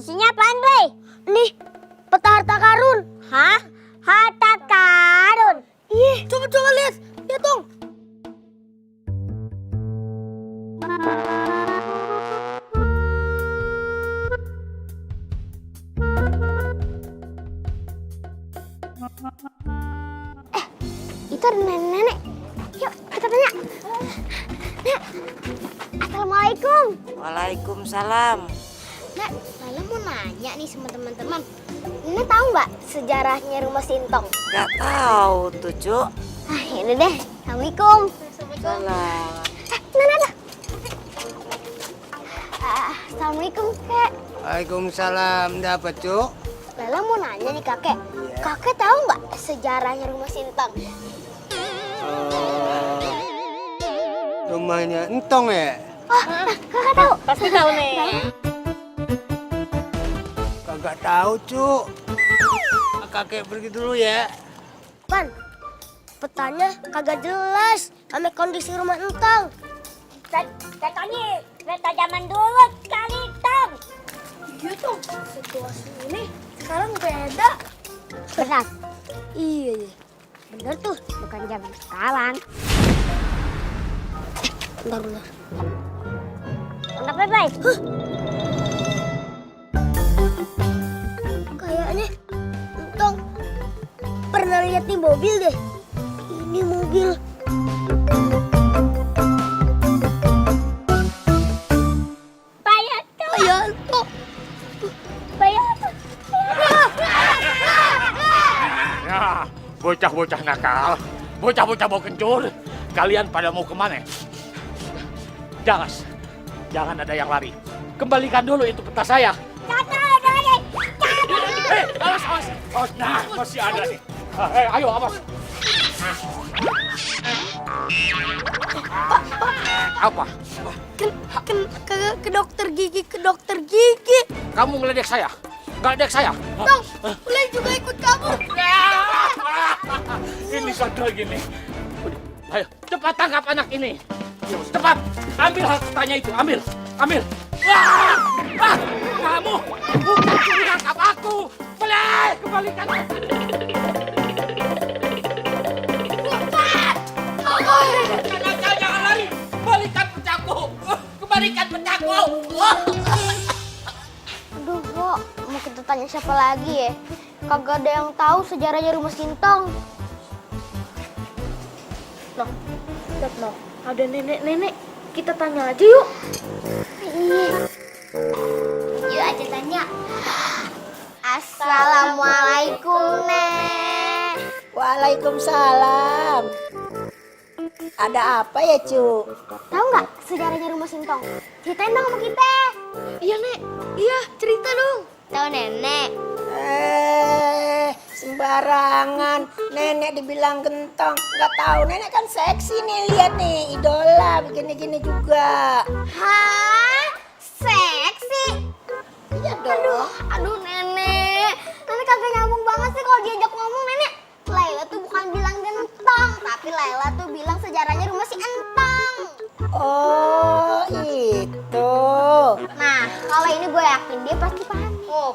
Isinya apaan, Bre? Nih, peta harta karun. Hah? Harta karun? Ih, coba lihat. Lihat dong. Itu ada nenek-nenek. Yuk, kita tanya. Nek, Assalamualaikum. Waalaikumsalam. Nek, Lala mau nanya nih sama teman-teman. Nenek tahu nggak sejarahnya rumah Sintong? Gak tahu tuh, Cuk. Ah, ini deh. Assalamualaikum. Salam. Nenek. Assalamualaikum, Kak. Waalaikumsalam. Dapat, Cuk? Lala mau nanya nih, Kakek. Kakek tahu nggak sejarahnya rumah Sintong? Rumahnya Entong ya? Kakak tahu? Pasti tahu nih. Kagak tahu, Cuk. Kakek pergi dulu ya. Pan, petanya kagak jelas sama kondisi rumah Entong. Katanya peta zaman dulu kali, Tong. Iya, Tong. Situasi ini sekarang beda. Benar. Iya. Bener tuh, bukan zaman sekarang. Bentar. Kenapa, Bay? Kayaknya Entong pernah lihat nih mobil deh. Ini mobil. Bayato. Ya, bocah-bocah nakal, bocah-bocah bau kencur, kalian pada mau kemana? Jangan ada yang lari. Kembalikan dulu itu peta saya. Awas. Nah, masih ada nih. Ayo, awas. Apa? Ke dokter gigi. Kamu ngeledek saya? Ngeledek saya? Tong, boleh juga ikut kamu. Ini satu lagi nih. Ayo, cepat tangkap anak ini. Cepat, ambil hartanya itu, ambil. Kamu bukan curi tangkap aku. Boleh, kembalikan. Jangan lari, balikan pecaku. Aduh, Bro, mau kita tanya siapa lagi ya? Kagak ada yang tahu sejarahnya rumah Sintong. Lihat, no. Ada nenek-nenek. Kita tanya aja yuk. Iya. Yuk aja tanya. Assalamualaikum, Nek. Waalaikumsalam. Ada apa ya, Cuk? Tahu nggak sejarahnya rumah Sintong? Ceritain dong sama kita. Iya, Nek. Iya, cerita dong. Tahu Nenek? Sembarangan. Nenek dibilang gentong. Nggak tahu, nenek kan seksi nih. Lihat nih, idola begini-gini juga. Hah? Seksi? Iya dong. Aduh Nenek. Nenek kagak nyambung banget sih kalau diajak ngomong, Nenek. Laila tuh bukan bilang gentong, tapi Laila tuh bilang sejarahnya rumah si Entong. Oh, itu. Nah, kalau ini gue yakin dia pasti paham. Oh,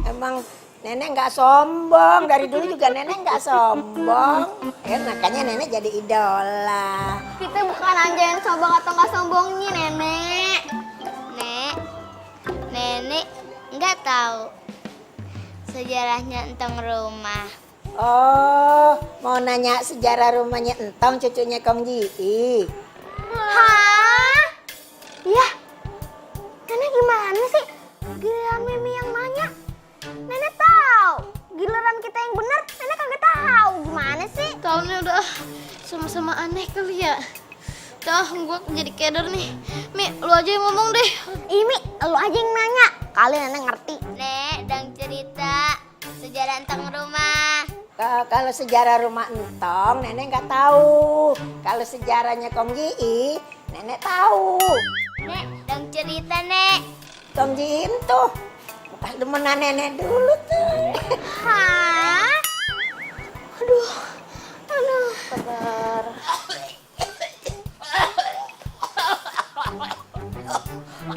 Emang nenek nggak sombong. Dari dulu juga nenek nggak sombong. Makanya nenek jadi idola. Kita bukan aja yang sombong atau nggak sombongnya, Nenek. Nenek nggak tahu sejarahnya Entong rumah. Oh, mau nanya sejarah rumahnya Entong, cucunya Kong Ji. Hah? Iya. Nenek gimana sih? Giliran Mimi yang nanya. Nenek tahu. Giliran kita yang benar, Nenek kagak tahu. Gimana sih? Tahunnya udah sama-sama aneh kali ya. Dah, gue jadi keder nih. Mi, lu aja yang ngomong deh. Imi, lu aja yang nanya. Kali Nenek ngerti. Nek, dang cerita sejarah Entong rumah. Kalau sejarah rumah Entong, nenek nggak tahu. Kalau sejarahnya Kong Ji, nenek tahu. Nek, dang cerita, Nek. Kong Ji tuh bekas demenan nenek dulu tuh. Hah? Aduh. Sabar.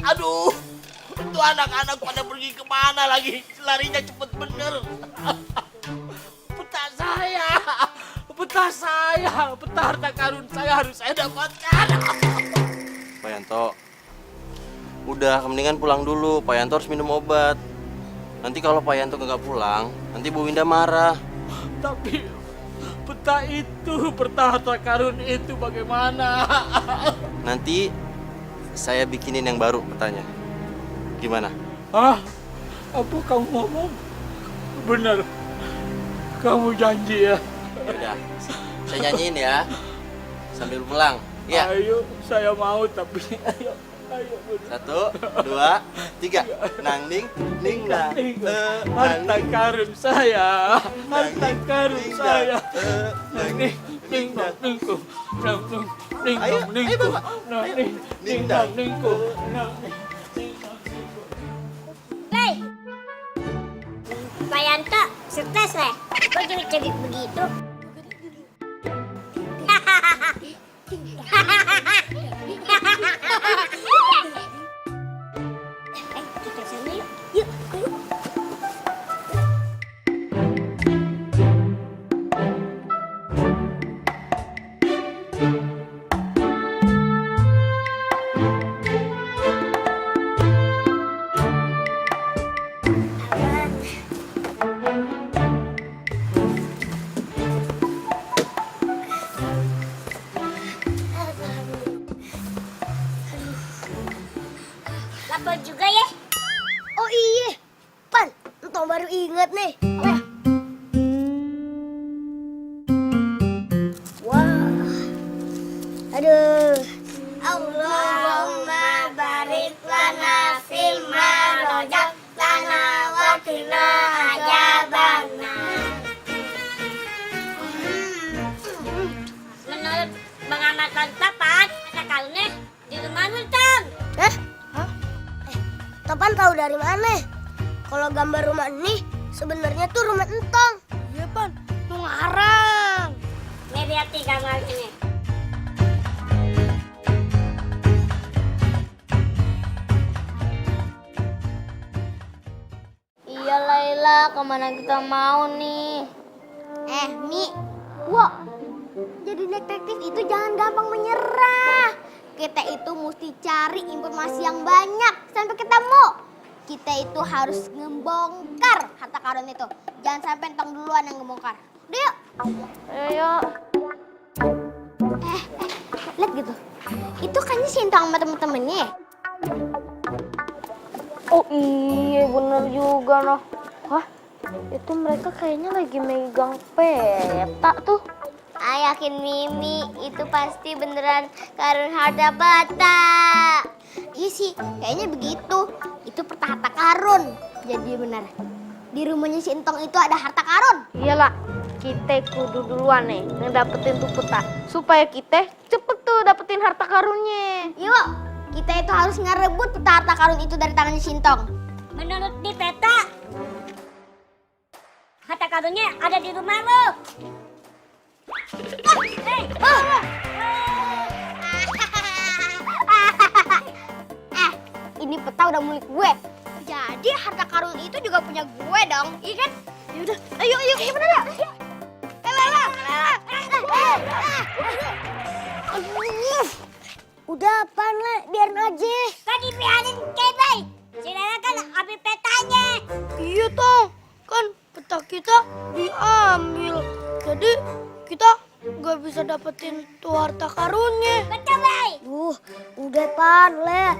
Aduh, Tuh anak-anak pada pergi kemana lagi? Larinya cepet bener. Peta saya, peta harta karun saya harus saya dapatkan. Pak Yanto, udah mendingan pulang dulu. Pak Yanto harus minum obat. Nanti kalau Pak Yanto nggak pulang, nanti Bu Winda marah. Tapi peta harta karun itu bagaimana? Nanti saya bikinin yang baru petanya. Gimana? Hah? Apa kamu ngomong? Bener. Kamu janji ya? Yaudah, saya nyanyiin ya. Sambil pulang. Ya. Ayo, saya mau tapi ayo. Bener. 1, 2, 3. Nang ning ning nang. Harta karun saya. Harta karun saya. Ning ning nang ningku. Nang ning Ayo, nang ningku. Bapak. Nang ning nang ningku. Nang Hei! Pak Yanto, stres lah. Kok jerit-jerit begitu? Kita sana yuk. Yuk. Lapar juga ya? Oh iya, Pan, entong baru inget nih. Apa ya? Wah, aduh. Allahumma barik lana fimma razaqtana wa qina adzabannar. Menurut pengamatan Papan, kata kalungnya di rumah Nultan. Hah? Topan tahu dari mana? Kalau gambar rumah ini sebenarnya tuh rumah entong. Iya, Pan. Mau ngarang. Nih lihat nih gambar ini. Iya Laila, kemana kita mau nih? Mi, wah, jadi detektif itu jangan gampang menyerah. Kita itu mesti cari informasi yang banyak sampai ketemu. Kita itu harus ngebongkar harta karun itu. Jangan sampai entong duluan yang ngebongkar. Udah yuk. Ayo. Lihat gitu. Itu kayaknya si entong sama temen-temennya. Oh iya bener juga noh. Wah, itu mereka kayaknya lagi megang peta tuh. Yakin Mimi, itu pasti beneran karun harta bata. Iya sih, kayaknya begitu. Itu peta harta karun. Jadi benar. Di rumahnya si entong itu ada harta karun. Iyalah, kita kudu duluan nih ngedapetin tuh peta. Supaya kita cepet tuh dapetin harta karunnya. Yuk, kita itu harus ngerebut peta harta karun itu dari tangannya si entong. Menurut di peta, harta karunnya ada di rumah lo. Ini peta udah milik gue. Jadi harta karun itu juga punya gue dong, iya kan? Yaudah, ayo, gimana ya? Udah apaan lah, biarin aja. Kan dibiarin kebay. Si Lela kan ambil petanya. Iya toh, kan peta kita diambil. Jadi kita nggak bisa dapetin tuh harta karunnya. Betul, Bay. Udah Pan,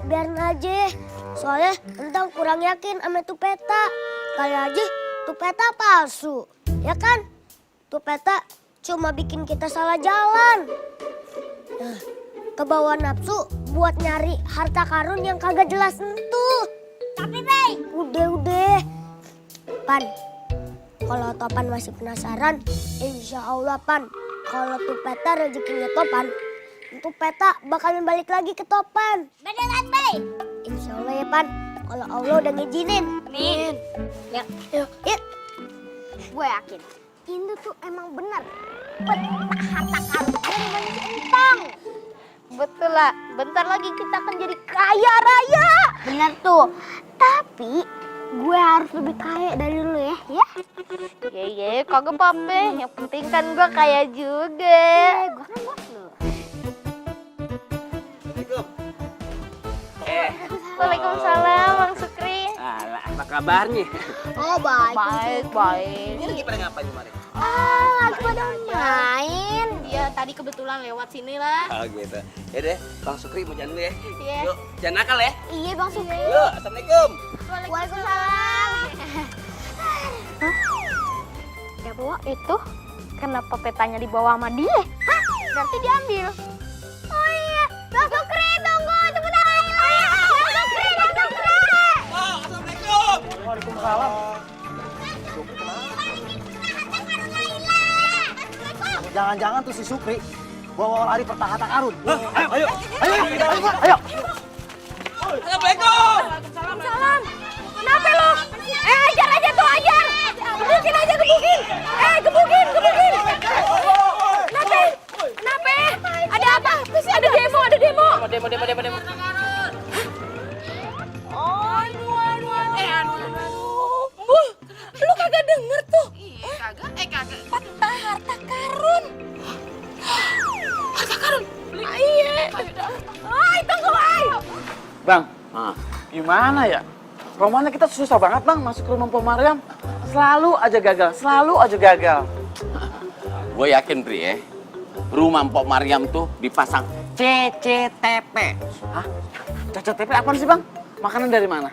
biarin aja. Soalnya entang kurang yakin sama tuh peta. Kali aja tuh peta palsu, ya kan? Tuh peta cuma bikin kita salah jalan. Nah, kebawa nafsu buat nyari harta karun yang kagak jelas entu. Tapi, Bay. Udah. Pan, kalau Topan masih penasaran, insya Allah Pan, kalau tuh peta rezekinya Topan, tuh peta bakalan balik lagi ke Topan. Beneran, Bay. Insya Allah ya Pan, kalau Allah udah ngizinin. Amin. Yuk. Gue yakin, ini tuh emang benar. Peta harta karun dari entong. Betul lah, bentar lagi kita akan jadi kaya raya. Benar tuh. Tapi gue harus lebih kaya dari lu ya, ya? Ye, kagak apa-apa. Yang penting kan gue kaya juga. Gue kan bos lu. Waalaikumsalam, Bang Sukri. Alah, apa kabarnya? Oh, baik. Baik. Ini lagi pada ngapain kemarin? Lagi pada main. Ya, tadi kebetulan lewat sini lah. Oh gitu. Ya deh, Bang Sukri mau jalan dulu ya. Iya. Yuk, jangan nakal ya. Iya, Bang Sukri. Yuk, assalamualaikum. Waalaikumsalam. Ya, Bu, itu kenapa petanya dibawa sama dia? Hah? Nanti diambil. Oh iya, Bang Sukri, tunggu, cepetan. Bang Sukri, Bang Sukri. Oh, assalamualaikum. Waalaikumsalam. Jangan-jangan tuh si Sukri bawa lari pertah harta karun. Ayo. Assalamualaikum. Salam. Kenapa lu? Ajar aja tuh, ajar. Gebukin aja, gebukin. Gebukin. Kenapa? Ada apa? Ada demo. Demo. Lu kagak denger tuh? Iya, kagak. Kagak. Peta harta karun. Harta karun? Iya. Ay, tunggu, ay. Bang, gimana ya? Romannya kita susah banget bang masuk ke rumah Mpok Mariam. Selalu aja gagal. Gue yakin Pri ya, rumah Mpok Mariam tuh dipasang CCTV. Hah? CCTV apaan sih bang? Makanan dari mana?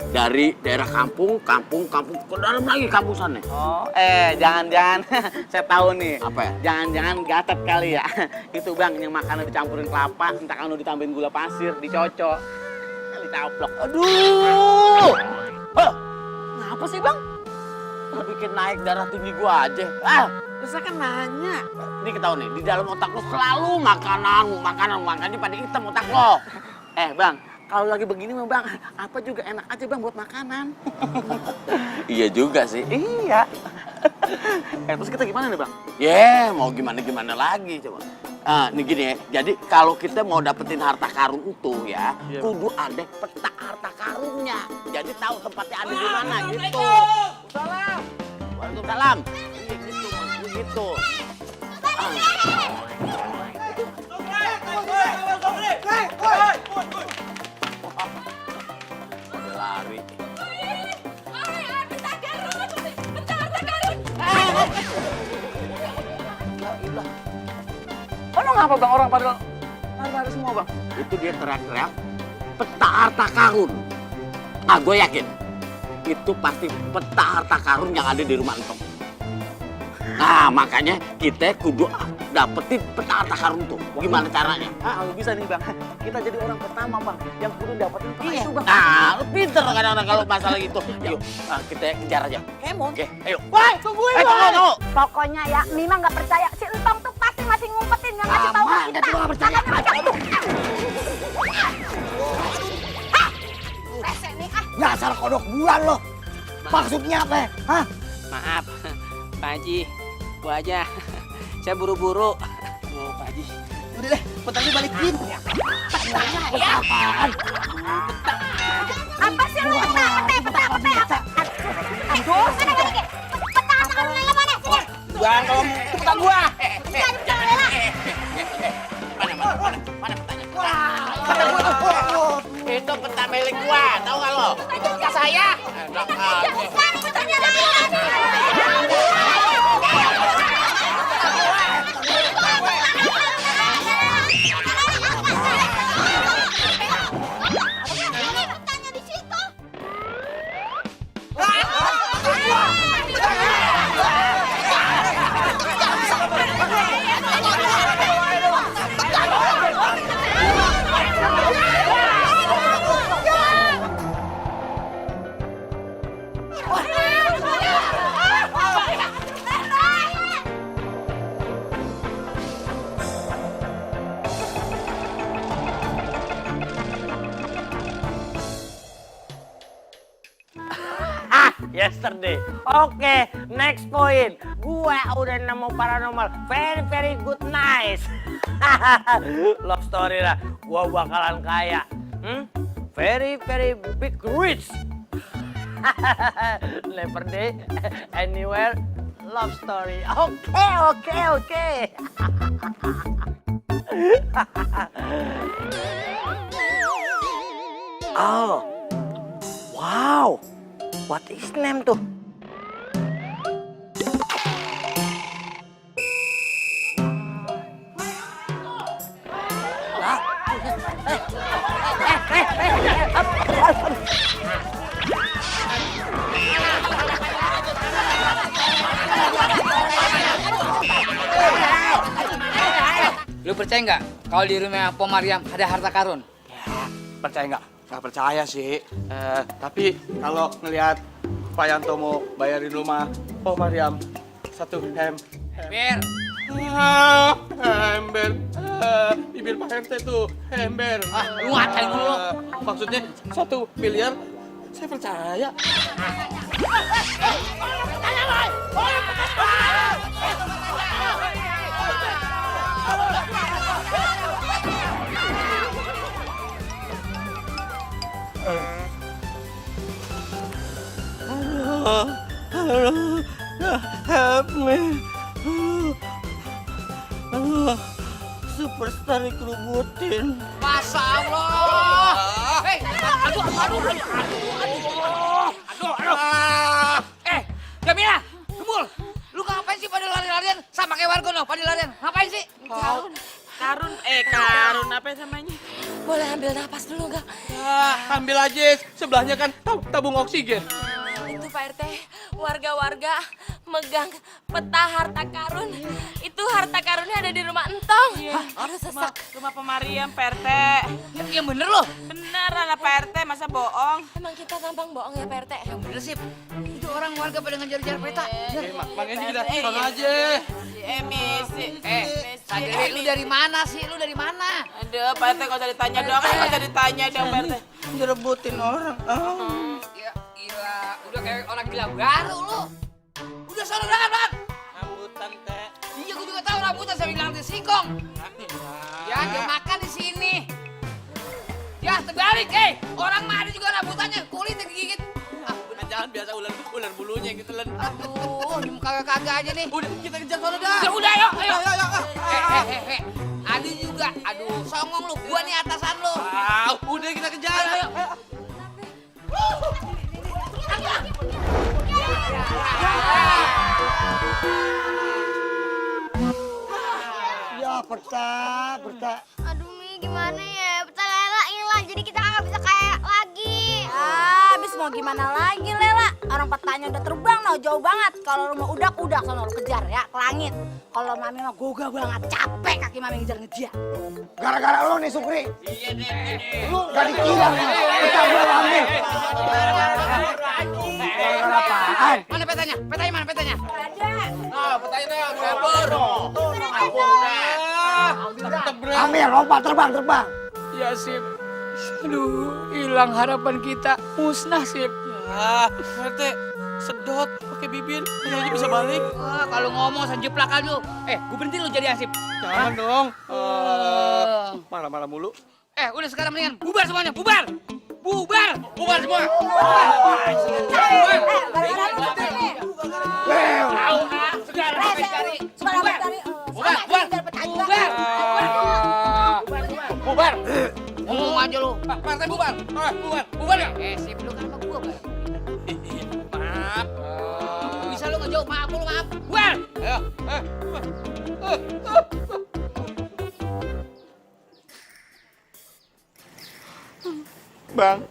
Dari daerah kampung ke dalam lagi kampusannya. Oh, jangan-jangan saya tahu nih. Apa ya? Jangan-jangan gatet kali ya. Itu bang yang makanan dicampurin kelapa, entah kan ditambahin gula pasir, dicocok, dicaplok. Aduh! Ngapa sih bang? Bikin naik darah tinggi gua aja. Terus saya kan nanya. Ini ketahuan nih, di dalam otak lo selalu makanan, makanya pada hitam otak lo. Bang, kalau lagi begini mah bang, apa juga enak aja bang buat makanan. Iya juga sih. Iya. Terus kita gimana nih bang? Mau gimana lagi coba. Nih gini ya, jadi kalau kita mau dapetin harta karun utuh ya, kudu ada peta harta karunnya. Jadi tahu tempatnya ada di mana gitu. Waalaikumsalam. Iya gitu, maksudnya gitu. Udah lari. Lo ngapa bang orang pada lari semua bang? Itu dia teriak-teriak peta harta karun. Gue yakin itu pasti peta harta karun yang ada di rumah Entong. Nah, makanya kita kudu dapetin peta harta karun tuh. Gimana caranya? Kalau bisa nih bang, kita jadi orang pertama bang yang kudu dapetin peta itu bang. Nah, lu pinter kadang-kadang kalau masalah gitu. Yuk, kita kejar aja. Oke, ayo. Woi, tungguin, Tunggu. Pokoknya ya, Mima nggak percaya. Si Entong tuh pasti masih ngumpetin, nggak ngasih tahu ke kita. Nggak percaya. Rese nih, Dasar kodok bulan lo. Maksudnya apa? Hah? Maaf, Pak Haji, Bu aja. Saya buru-buru. Aduh, Pak Haji. Udah deh, petanya balikin. Apaan? Apa sih lu peta? Aduh, sana balik. Peta harta karun Lela mana? Sini. Jangan kalau peta gua. Mana petanya? Itu peta milik gua, tahu nggak lo? Itu peta saya. Sekarang petanya lagi. Petanya di situ. Yesterday. Oke, next point. Gue udah nemu paranormal. Very good, nice. Love story lah. Gue bakalan kaya. very big rich. Never day, anywhere, love story. Okay. Oh, wow. What is name tuh? Lu percaya nggak kalau di rumah Po Mariam ada harta karun? Percaya nggak? Nggak percaya sih. Tapi kalau ngelihat Pak Yanto mau bayarin rumah Oh Mariam satu Bir, ember. Bibir Pak RT tuh ember. lu ngatain dulu. Maksudnya 1 miliar, saya percaya. Help me. Superstar dikerubutin. Masa Allah. Hei, aduh. Jamila, Gembul, lu ngapain sih pada lari-larian sama kayak warga no? Pada larian, ngapain sih? Karun apa namanya? Boleh ambil napas dulu nggak? Ambil aja, sebelahnya kan tabung oksigen. Itu Pak RT, warga-warga megang peta harta karun. Itu harta karunnya ada di rumah Entong. Aduh sesak. Rumah Pemariam, Pak RT. Yang bener loh. Bener anak Pak RT, masa bohong? Emang kita gampang bohong ya Pak RT? Yang bener sih. Itu orang warga pada ngejar-ngejar peta. Makanya kita sana aja. Sadari, lu dari mana sih? Lu dari mana? Aduh, Pak RT gak usah ditanya dong, Pak RT. Direbutin orang. Ya, gila. Udah kayak orang gila baru lu. Udah sana banget. Rambutan teh. Iya, gue juga tahu rambutan saya bilang di singkong. Ya, dia makan di sini. Ya, terbalik, orang mah ada juga rambutannya, kulitnya digigit. Jangan biasa ular bulunya gitu Len. Aduh, di muka kagak aja nih. Udah kita kejar sana dah. Ya udah, ayo. Adi juga. Aduh, songong lu. Gua nih atasan lu. Udah kita kejar. Ayo. Ya, peta. Aduh Mi, gimana ya? Peta Lela hilang, jadi kita nggak bisa kayak lagi. Habis mau gimana lagi Lela? Orang petanya udah terbang jauh banget. Kalau rumah udak sono lu kejar ya ke langit. Kalau Mami mah goga banget, capek kaki Mami ngejar-ngejar. Gara-gara lo nih Sukri. Iya deh. Lu gak dikira nih. Kita gue ambil. Gara-gara apaan? Mana petanya? Petanya mana petanya? Ada. Petanya kabur. Ambil, lompat terbang. Ya Sip. Aduh, hilang harapan kita. Musnah Sip. RT sedot pakai bibir, kayaknya bisa balik. Wah, kalau ngomong sejeplakan lu. Gue berhenti lu jadi Asip. Jangan dong. Marah-marah mulu. Udah sekarang mendingan bubar semuanya, bubar semua. Segala cari. Bubar. Ngomong aja lu. Partai bubar. Bubar ya? Sip lu kan sama gua, Bang. Maaf. Bisa lu ngejauh, maaf. Bubar. Ayo. Bang,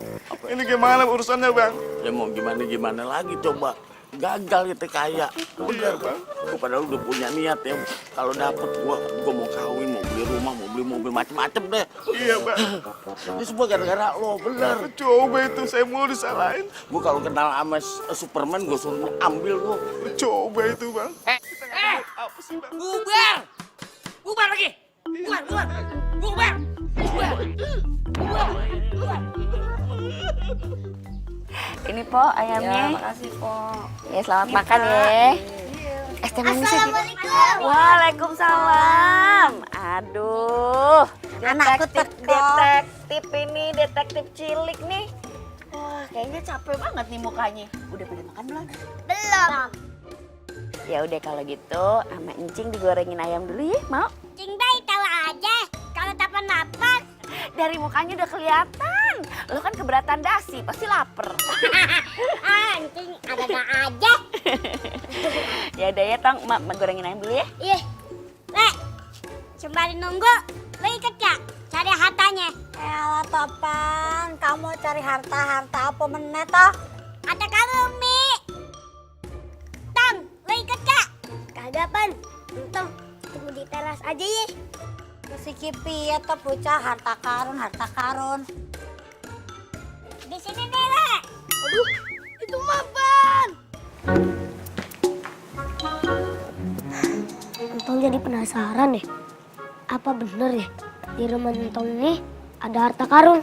ini gimana urusannya Bang? Ya mau gimana lagi coba. Gagal kita kaya. Bener Bang. Gue padahal udah punya niat ya. Kalau dapet gua mau kawin, mau beli rumah, mau beli mobil macem-macem deh. Iya Bang. Ini semua gara-gara lo, bener. Coba itu saya mau disalahin. Gue kalau kenal sama Superman, gue suruh ambil lo. Coba itu Bang. Apa sih Bang? Bubar lagi. Bubar. Ini Po ayamnya. Ya, makasih Po. Ya selamat makan ya. Es teh manis. Assalamualaikum. Waalaikumsalam. Aduh. Anakku teko. Detektif ini, detektif cilik nih. Wah, kayaknya capek banget nih mukanya. Udah pada makan belum? Belum. Ya udah kalau gitu, sama Encing digorengin ayam dulu ya, mau? Cing Bay tahu aja. Kalau tapan-tapan. Dari mukanya udah kelihatan. Lo kan keberatan dasi, pasti lapar. Cing ada-ada aja. Ya udah ya, Tong, Mak gorengin ayam dulu ya. Iya. Le, sembari nunggu, lo ikut gak cari hartanya? Elah Topan, kamu cari harta apa meneh toh? Ada karung, Mi. Tong, lo ikut gak? Kagak, Pan. Tong, tunggu di teras aja ya. Si Kipi ya toh bocah harta karun. Di sini nih, Le. Aduh, itu mah Pan. Entong jadi penasaran deh. Apa bener ya di rumah Entong ini ada harta karun?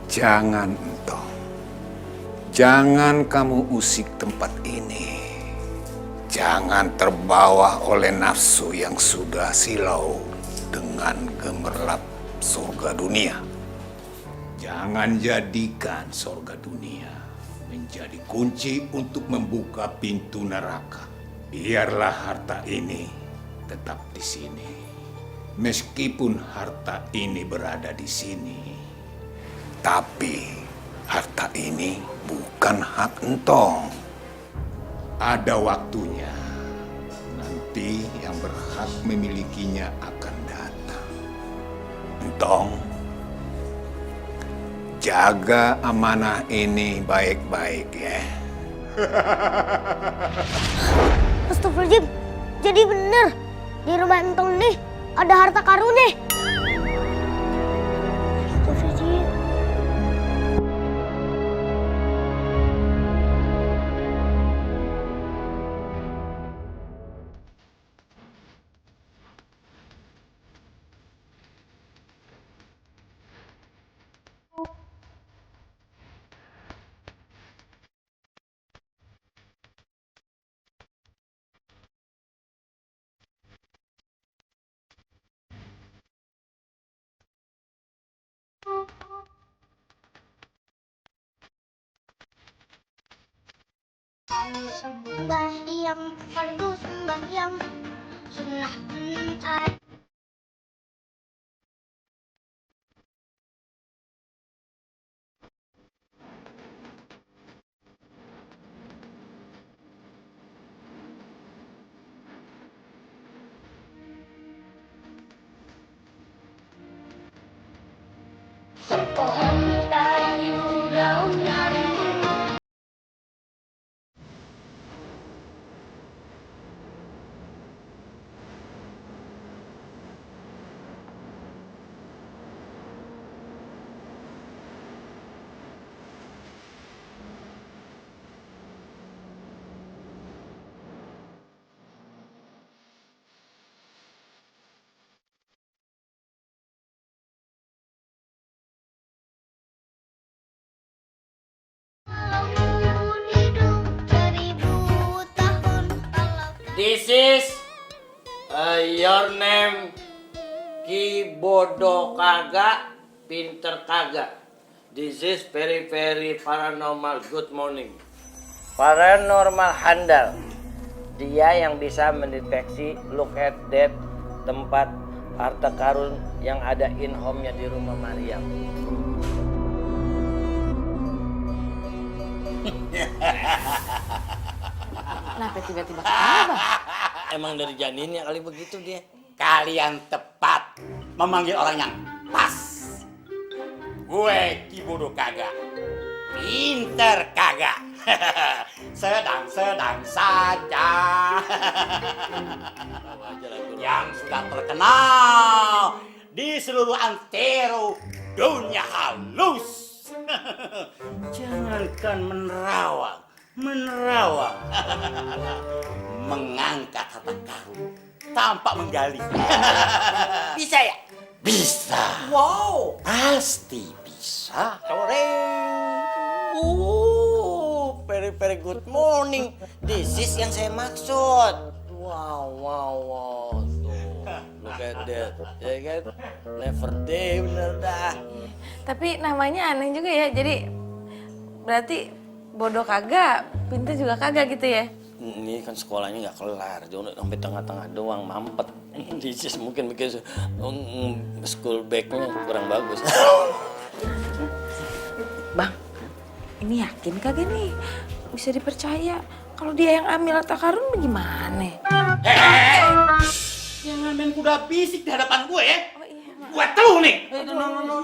Jangan, Entong. Jangan kamu usik tempat ini. Jangan terbawa oleh nafsu yang sudah silau dengan gemerlap surga dunia. Jangan jadikan surga dunia menjadi kunci untuk membuka pintu neraka. Biarlah harta ini tetap di sini. Meskipun harta ini berada di sini, tapi harta ini bukan hak Entong. Ada waktunya. Nanti yang berhak memilikinya akan datang. Entong, jaga amanah ini baik-baik ya. Astagfirullahaladzim, jadi bener di rumah Entong nih ada harta karun nih. Astagfirullahaladzim. Sembahyang, fardu sembahyang, sunnah mentai. Pohon kayu daun-daun. This is your name Ki bodoh kagak, pinter kagak. This is very paranormal. Good morning. Paranormal handal. Dia yang bisa mendeteksi look at that tempat harta karun yang ada in home-nya di rumah Mariam. Kenapa tiba-tiba ketawa? Emang dari janinnya kali begitu dia. Kalian tepat memanggil orang yang pas. Gue Ki bodoh kagak, pinter kagak. sedang saja. Yang sudah terkenal di seluruh antero dunia halus. Jangankan menerawang, mengangkat harta karun tanpa menggali. Bisa ya? Bisa. Wow. Pasti bisa. Very good morning. This is yang saya maksud. Wow. Tuh, look at that. Ya kan? Never day bener dah. Tapi namanya aneh juga ya. Jadi berarti bodoh kagak, pintar juga kagak gitu ya? Ini kan sekolahnya nggak kelar, cuma sampai tengah-tengah doang mampet. This is mungkin because school bag-nya kurang bagus. Bang, ini yakin kagak nih bisa dipercaya? Kalau dia yang ambil harta karun bagaimana? Jangan main kuda fisik di hadapan gue ya. Oh iya, Mak. Gue tahu nih.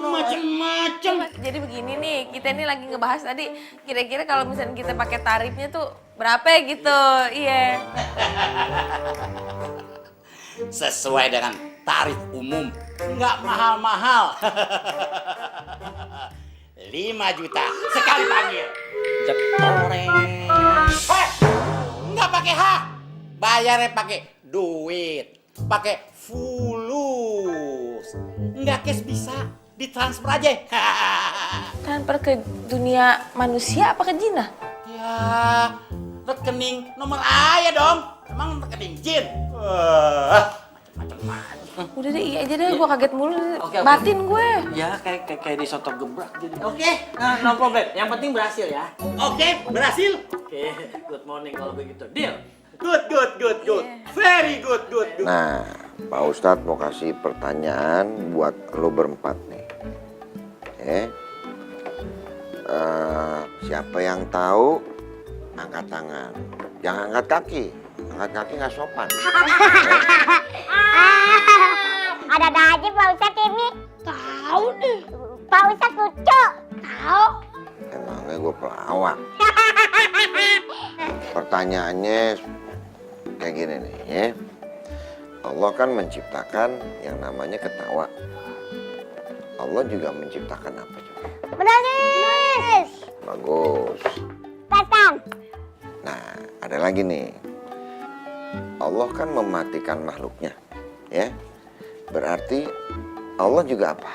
Macem-macem. Jadi begini nih, kita ini lagi ngebahas tadi kira-kira kalau misalnya kita pakai tarifnya tuh berapa ya gitu. Iya. Sesuai dengan tarif umum. Nggak mahal-mahal. 5 juta sekali panggil. Jetoreng. Nggak pakai hak. Bayarnya pakai duit. Pakai fulus. Nggak cash bisa. Ditransfer aja. Transfer ke dunia manusia apa ke jinah? Ya, rekening nomor ayah dong. Emang rekening jin? Macam-macam. Udah deh, iya aja deh, gue kaget mulu. Oke. Batin gue. Ya kayak disotok gebrak jadi. Oke, no problem. Yang penting berhasil ya. Oke, berhasil. Oke, good morning kalau begitu. Deal. Good. Very good. Nah, Pak Ustadz mau kasih pertanyaan buat lo berempat nih. Siapa yang tahu angkat tangan. Jangan angkat kaki. Angkat kaki nggak sopan. Ada aja Pak Ustadz ini. Tahu deh. Pak Ustadz lucu. Tahu. Emangnya gue pelawak. Pertanyaannya kayak gini nih ya. Allah kan menciptakan yang namanya ketawa. Allah juga menciptakan apa coba? Menangis. Bagus. Datang. Nah, ada lagi nih. Allah kan mematikan makhluknya, ya. Berarti Allah juga apa?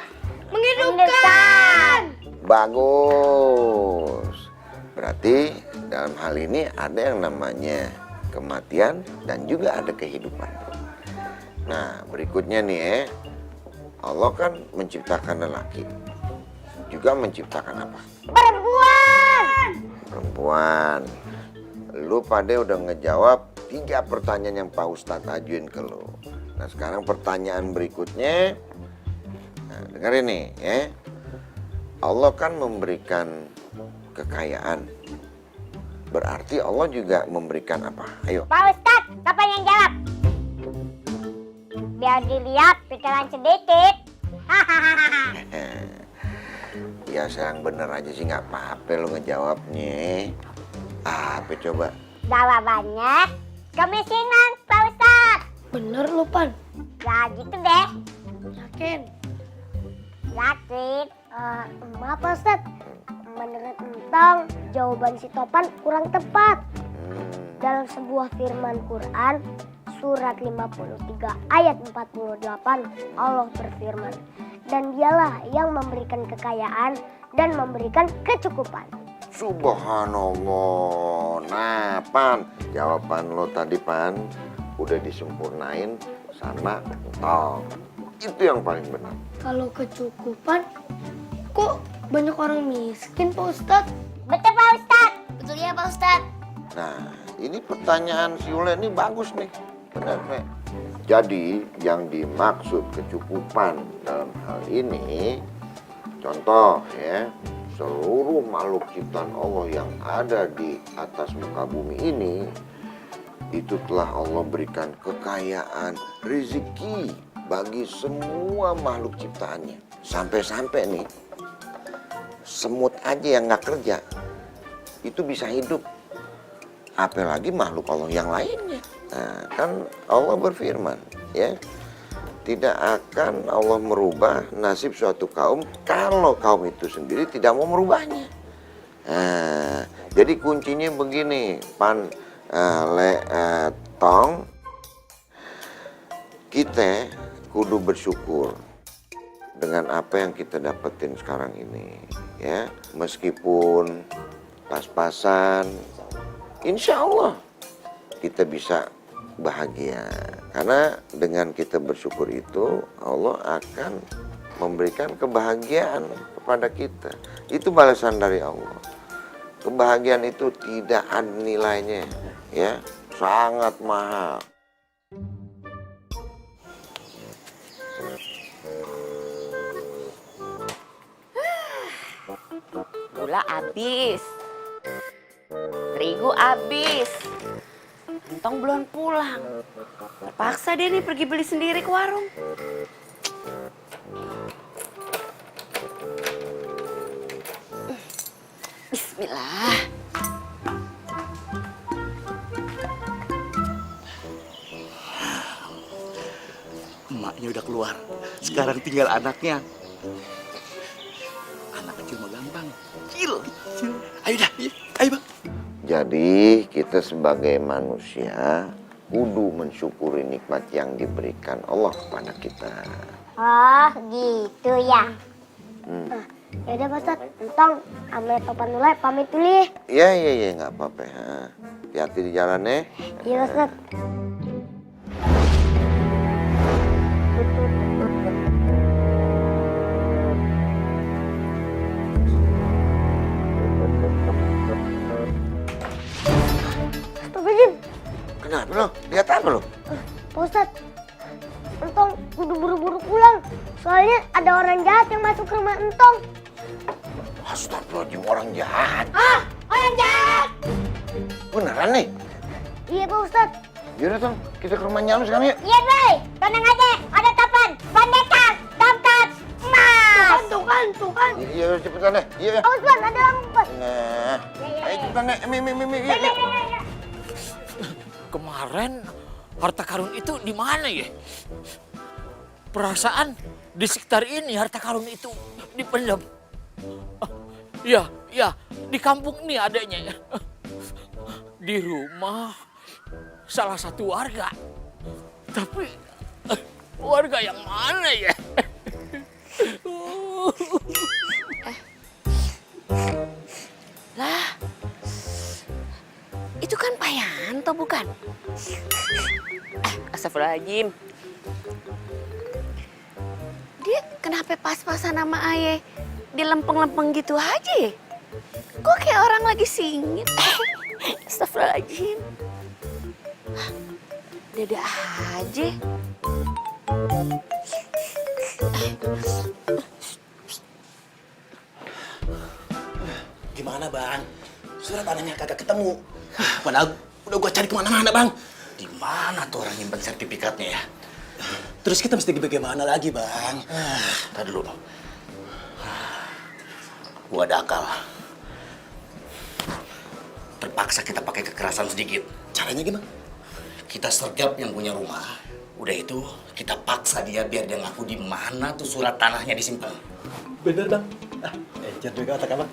Menghidupkan. Bagus. Berarti dalam hal ini ada yang namanya kematian dan juga ada kehidupan. Nah, berikutnya nih ya. Allah kan menciptakan lelaki. Juga menciptakan apa? Perempuan. Lu pada udah ngejawab 3 pertanyaan yang Pak Ustadz ajuin ke lu. Nah, sekarang pertanyaan berikutnya. Nah, dengerin nih ya. Allah kan memberikan kekayaan. Berarti Allah juga memberikan apa? Ayo. Pak Ustadz, kapan yang jawab? Biar dilihat pikiran sedikit. Ya yang bener aja sih nggak apa-apa lu ngejawabnya. Apa coba? Jawabannya kemiskinan, Pak Ustadz. Bener lu, Pan. Ya gitu deh. Yakin? Yakin. Maaf Pak Ustadz. Menurut Entong, jawaban si Topan kurang tepat. Dalam sebuah firman Quran, surat 53 ayat 48, Allah berfirman, dan dialah yang memberikan kekayaan dan memberikan kecukupan. Subhanallah. Nah, Pan, jawaban lo tadi, Pan, udah disempurnain sama Entong. Itu yang paling benar. Kalau kecukupan, kok banyak orang miskin, Pak Ustadz? Betul Pak Ustadz. Betul ya Pak Ustadz. Nah, ini pertanyaan si Ule ini bagus nih. Benar, Nek. Jadi, yang dimaksud kecukupan dalam hal ini, contoh ya, seluruh makhluk ciptaan Allah yang ada di atas muka bumi ini, itu telah Allah berikan kekayaan, rezeki bagi semua makhluk ciptaannya. Sampai-sampai nih, semut aja yang nggak kerja, itu bisa hidup. Apalagi makhluk Allah yang lainnya. Nah, kan Allah berfirman, ya, tidak akan Allah merubah nasib suatu kaum kalau kaum itu sendiri tidak mau merubahnya. Nah, jadi kuncinya begini, Pan, Tong, kita kudu bersyukur. dengan apa yang kita dapetin sekarang ini, ya. Meskipun pas-pasan, insya Allah kita bisa bahagia. Karena dengan kita bersyukur itu, Allah akan memberikan kebahagiaan kepada kita. Itu balasan dari Allah. Kebahagiaan itu tidak ada nilainya, ya, sangat mahal. Gula habis, terigu habis, Entong belum pulang. Terpaksa dia nih pergi beli sendiri ke warung. Bismillah. Emaknya udah keluar. Sekarang tinggal anaknya. Anak kecil mah gampang. Kecil. Ayo dah, ayo Bang. Jadi kita sebagai manusia kudu mensyukuri nikmat yang diberikan Allah kepada kita. Oh gitu ya. Ya udah Pak Ustadz, Entong sama Topan Nulai pamit dulu ya. Iya, nggak apa-apa. Hati-hati di jalan ya. Iya Pak Ustadz. Astagfirullahaladzim. Kenapa lo? Lihat apa lo? Pak Ustadz, Entong kudu buru-buru pulang. Soalnya ada orang jahat yang masuk ke rumah Entong. Astagfirullahaladzim, orang jahat. Ah, orang jahat! Beneran nih? Iya Pak Ustadz. Yaudah Tong, kita ke rumah Nyalus sekarang yuk. Iya Bay, tenang aja. Ada Topan, Pendekar, Tongkat, Mas. Tuh kan. Iya, cepetan deh. Iya. Awas Bang, ada lampu Bang. Nah, ayo cepetan deh. Iya. Kemarin harta karun itu di mana ya? Perasaan di sekitar ini harta karun itu dipendam. Ya, di kampung ini adanya. Di rumah salah satu warga. Tapi warga yang mana ya? Lah, itu kan Pak Yanto bukan? Astagfirullahaladzim. Dia kenapa pas-pasan sama Aye dilempeng-lempeng gitu aja ya? Kok kayak orang lagi singit? Astagfirullahaladzim. Dada aja. Gimana Bang? Surat tanahnya kagak ketemu. Padahal udah gua cari kemana-mana Bang. Di mana tuh orang nyimpen sertifikatnya ya? Terus kita mesti bagaimana lagi Bang? Tadi dulu. Gua ada akal. Terpaksa kita pakai kekerasan sedikit. Caranya gimana? Kita sergap yang punya rumah. Udah itu kita paksa dia biar dia ngaku di mana tuh surat tanahnya disimpan. Bener Bang. Ejar juga otak Abang.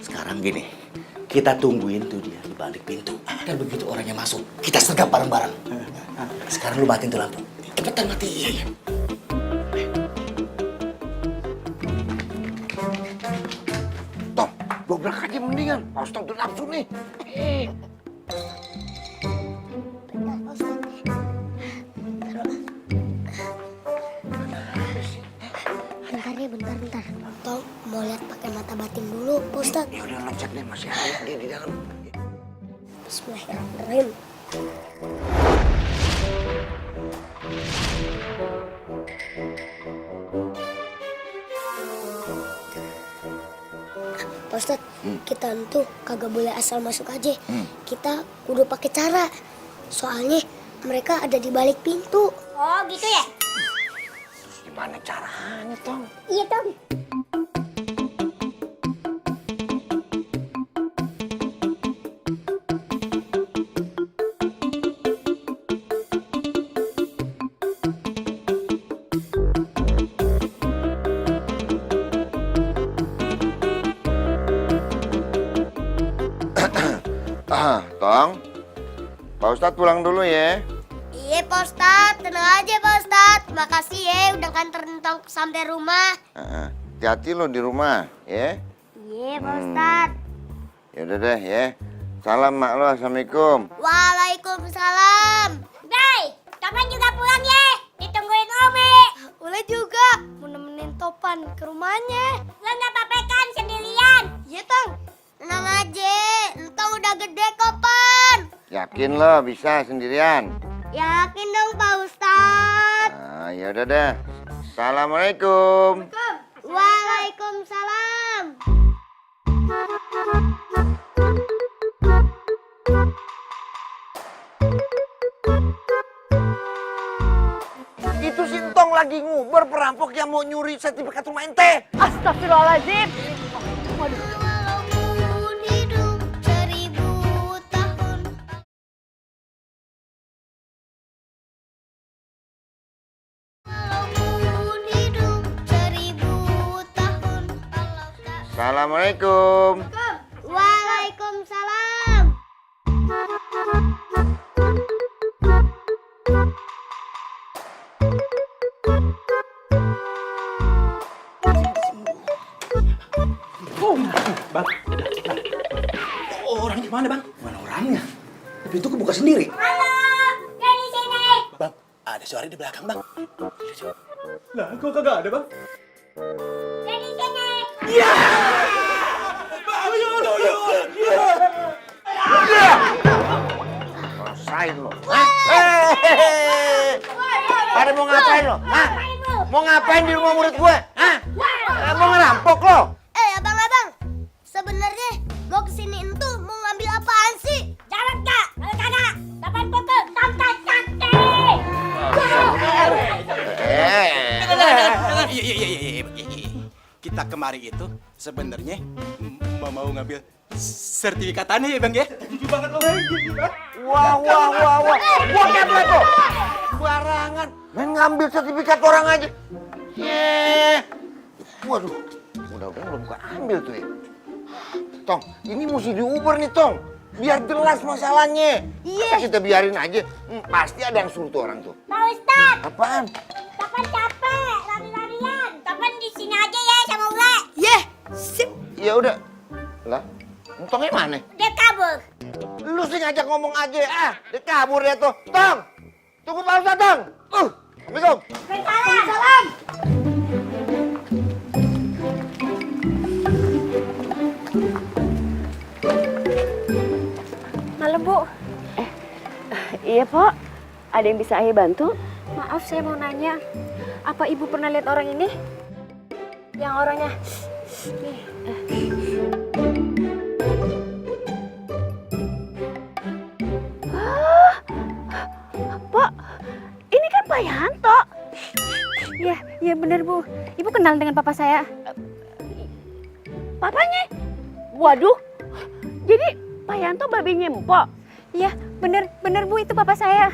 Sekarang gini, kita tungguin tuh dia di balik pintu. Dan begitu orangnya masuk, kita sergap bareng-bareng. Sekarang lu matiin tuh lampu. Cepetan mati. Iya. Tom, dobrak aja mendingan. Pak Ustadz udah nafsu nih. Bentar. Tong mau lihat pakai mata batin dulu, Pak Ustadz. Ya udah loncat deh, masih ada dia di dalam. Bismillahirrahmanirrahim. Pak Ustadz, kita tuh kagak boleh asal masuk aja. Kita kudu pakai cara. Soalnya mereka ada di balik pintu. Oh gitu ya? Gimana caranya, Tong? Iya Tong. Tong, Pak Ustadz pulang dulu ya. Iya Pak Ustadz, tenang aja Pak Ustadz. Makasih ya udah nganter Entong sampai rumah. Hati-hati lo di rumah, ya. Iya Pak Ustadz. Ya udah deh, ya. Salam mak lo, assalamualaikum. Waalaikumsalam. Day, Topan juga pulang ya. Ditungguin Umi. Boleh juga, mau nemenin Topan ke rumahnya. Lo nggak apa-apa kan sendirian? Iya, Tang. Tenang aja, Entong udah gede kok, Pan. Yakin lo bisa sendirian? Yakin dong Pak Ustadz. Nah, ya udah deh. Assalamualaikum. Waalaikumsalam. Itu si Entong lagi nguber perampok yang mau nyuri sertifikat rumah ente. Astagfirullahaladzim. Walaupun hidup 1000 tahun. Walaupun hidup 1000 tahun. Assalamualaikum. Waalaikumsalam. Bang. Oh, orangnya mana, Bang? Mana orangnya? Pintu kebuka sendiri. Halo, dari sini. Bang, ada suara di belakang, Bang. Lah, kok kagak ada, Bang? Dari sini. Iya! Bang, Rasain lo. Pada mau ngapain lo? Hah? Mau ngapain di rumah murid gue? Hah? Mau ngerampok lo? Abang-abang, sebenarnya gue kesini itu mau ngambil apaan sih? Jangan kak, kalau kagak, kapan pukul, sampai cantik. Iya. Kita kemari itu sebenarnya mau ngambil sertifikat tanah ya, Bang ya? Jujur banget lo, Bang. Wah. Gua keplet lo. Barangan. Main ngambil sertifikat orang aja. Waduh. Mudah-mudahan belum gua ambil tuh ya. Tong, ini mesti diuber nih, Tong. Biar jelas masalahnya. Masa kita biarin aja? Pasti ada yang suruh tuh orang tuh. Pak Ustadz. Apaan? Kapan capek, lari-larian. Kapan di sini aja ya sama Ule. Sip. Ya udah. Lah, Entongnya mana? Dia kabur. Lu sih ngajak ngomong aja. Dia kabur ya tuh. Tong, tunggu Pak Ustadz, Tong. Assalamualaikum. Waalaikumsalam. Malam, Bu. Iya, Pok. Ada yang bisa Ayah bantu? Maaf, saya mau nanya. Apa Ibu pernah lihat orang ini? Yang orangnya... Nih. Pok, ini kan Pak Yanto. Iya benar, Bu. Ibu kenal dengan papa saya? Papanya? Waduh. Jadi Pak Yanto babenya Mpok? Iya, bener Bu, itu papa saya.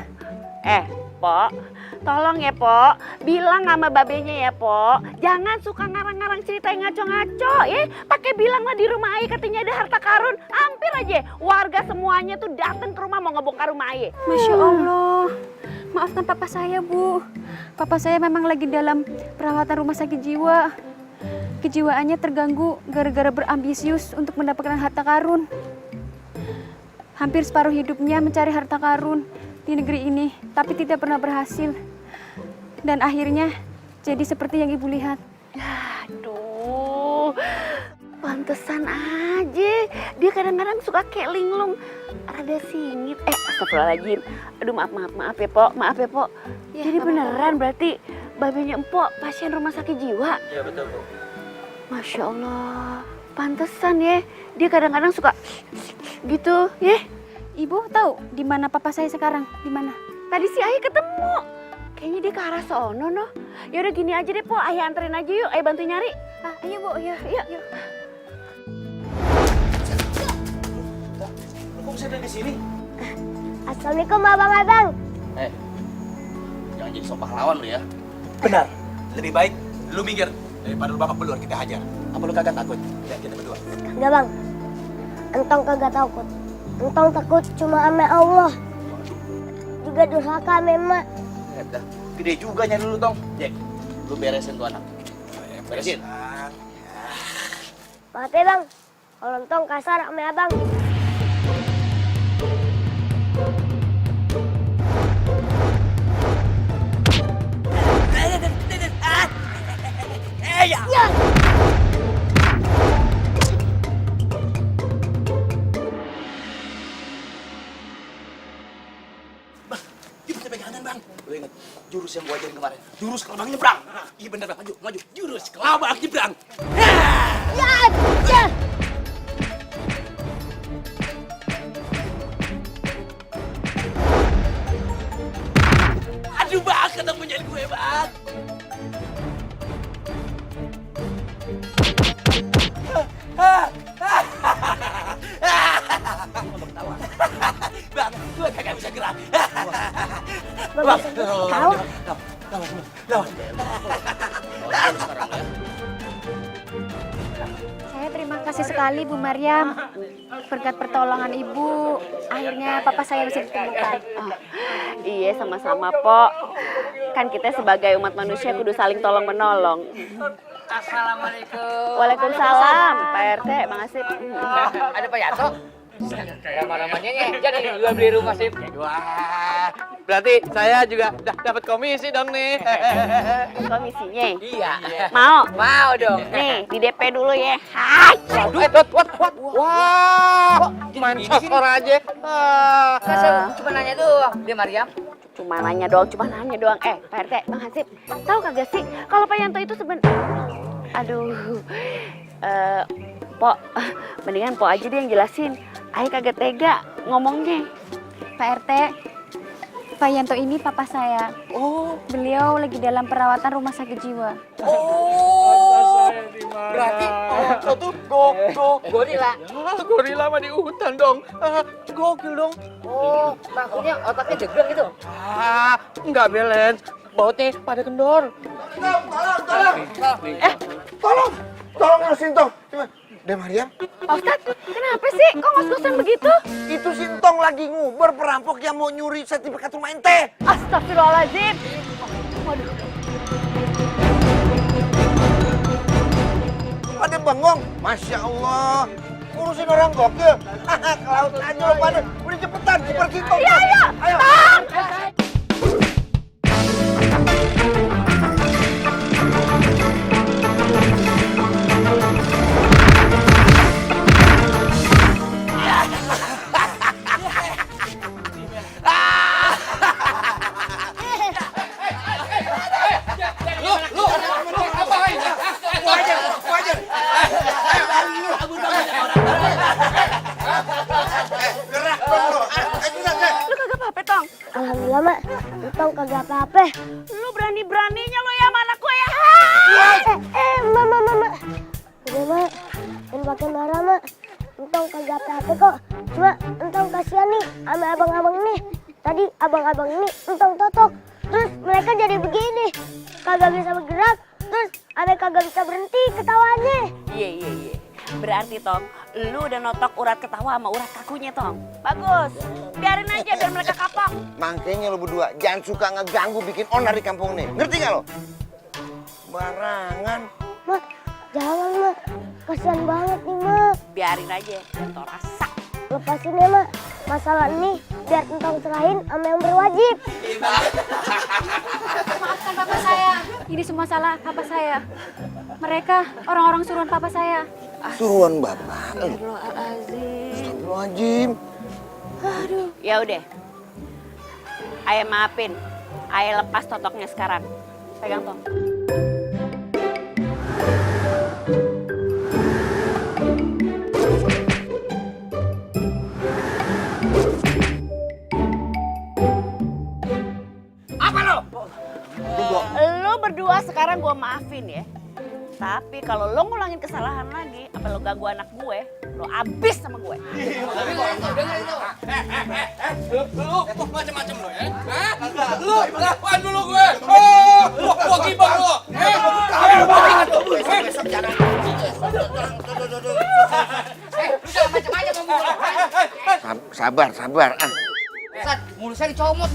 Pok, tolong ya Pok, bilang sama babenya ya Pok, jangan suka ngarang-ngarang cerita yang ngaco-ngaco ya. Pakai bilanglah di rumah Aye katanya ada harta karun, hampir aja warga semuanya tuh datang ke rumah mau ngebongkar rumah Aye. Masya Allah, maafkan papa saya Bu. Papa saya memang lagi dalam perawatan rumah sakit jiwa. Kejiwaannya terganggu gara-gara berambisius untuk mendapatkan harta karun. Hampir separuh hidupnya mencari harta karun di negeri ini, tapi tidak pernah berhasil. Dan akhirnya jadi seperti yang Ibu lihat. Aduh, pantesan aja. Dia kadang-kadang suka kayak linglung, rada singit. Astagfirullahaladzim. Aduh, maaf ya, Pok. Ya, jadi beneran berarti babenya Empok pasien rumah sakit jiwa? Iya, betul, Bu. Masya Allah, pantesan ya. Dia kadang-kadang suka gitu, ya. Ibu tahu di mana papa saya sekarang? Di mana? Tadi si Ayah ketemu. Kayaknya dia ke arah sono, noh. Ya udah gini aja deh, Po. Ayah anterin aja yuk. Ayah bantu nyari. Ayo, Bu. Yuk. Kok bisa ada di sini? Assalamualaikum abang-abang. Jangan jadi sok pahlawan lu ya. Benar. Lebih baik lu minggir daripada lu babak belur kita hajar. Apa lu kagak takut? Ya, kita berdua. Enggak bang, Entong kagak takut. Entong takut cuma sama Allah. juga durhaka memang. Dah, gede juga nyari lu Tong. Jack, lu beresin tuh anak. Beresin. Maaf ya bang, kalau Entong kasar sama abang. Ya. Kita bisa pegangan bang. Lu inget jurus yang gua ajarin kemarin? Jurus kelabang nyebrang. Iya bener bang, maju. Jurus kelabang nyebrang. Ya, ya. Aduh bang, ketemu nyari gue bang. Bang, gue kagak bisa gerak. Bang, Tahu? Saya terima kasih sekali Bu Maryam. Berkat pertolongan Ibu, akhirnya papa saya bisa ditemukan. Iya, sama-sama, Pok. Kan kita sebagai umat manusia kudu saling tolong-menolong. Assalamualaikum. Waalaikumsalam, Pak RT, Bang Asip. Ada Pak Yanto? Ramah-ramahnya jadi jual beli rumah sip. Wah, berarti saya juga dapat komisi dong nih. Komisinya? Iya. Mau? Mau dong. Nih, di DP dulu ya. Wah, main sosor aja. Cuma nanya doang, dia Maryam. Cuma nanya doang. Pak RT, Bang Hasip, tahu kagak sih kalau Pak Yanto itu aduh, Pok, mendingan Pok aja deh yang jelasin. Ayo kagak tega ngomongnya. Pak RT, Pak Yanto ini papa saya. Oh, beliau lagi dalam perawatan rumah sakit jiwa. Oh, berarti Yanto tuh gorila. Gorila mah di hutan dong. Gokil dong. Oh, maksudnya otaknya jegrang gitu. Enggak balance. Bautnya pada kendor. Tolong Sintong. De Maryam, Pak Ustadz, kenapa sih? Kok ngos-ngosan begitu? itu Sintong lagi nguber perampok yang mau nyuri sertifikat rumah ente. Astagfirullahaladzim. Pada bengong, Masya Allah. Ngurusin orang gokil. Ke laut aja lo pada. Udah cepetan, super Sintong. Iya, iya. Ayo. Alhamdulillah mak, Entong kagak apa-apa. Lu berani-beraninya lo ya sama anak gue ya? Mak. Udah mak, jangan pakai marah mak. Entong kagak apa-apa kok. Cuma Entong kasihan nih sama abang-abang ini. Tadi abang-abang ini Entong totok. Terus mereka jadi begini. Kagak bisa bergerak. Terus ada kagak bisa berhenti ketawanya. Iya. Berarti Tong, lu udah notok urat ketawa sama urat kakunya Tong. Bagus, biarin aja biar mereka kapok. Makanya lo berdua jangan suka ngeganggu bikin onar di kampung nih. Ngerti gak lo? Barangan. Mak, jangan mak. Kasihan banget nih mak. Biarin aja, Entong rasa. Lepasin ya mak. Masalah ini biar Entong serahin sama yang berwajib. Maafkan papa saya. Ini semua salah papa saya. Mereka orang-orang suruhan papa saya. Suruhan bapak. Astagfirullahaladzim. Aduh. Ya udah. Ayah maafin. Ayah lepas totoknya sekarang. Pegang Tong. Apa lo? Lo berdua sekarang gue maafin ya. Tapi kalau lo ngulangin kesalahan lagi, apa lo ganggu anak gue, lo abis sama gue. Lu macam-macam lo ya? Lu lawan dulu gue. Gua gibah lo. Besok jangan. Lu jangan macam-macam ngomong. Sabar. Sat, mulusnya dicomot.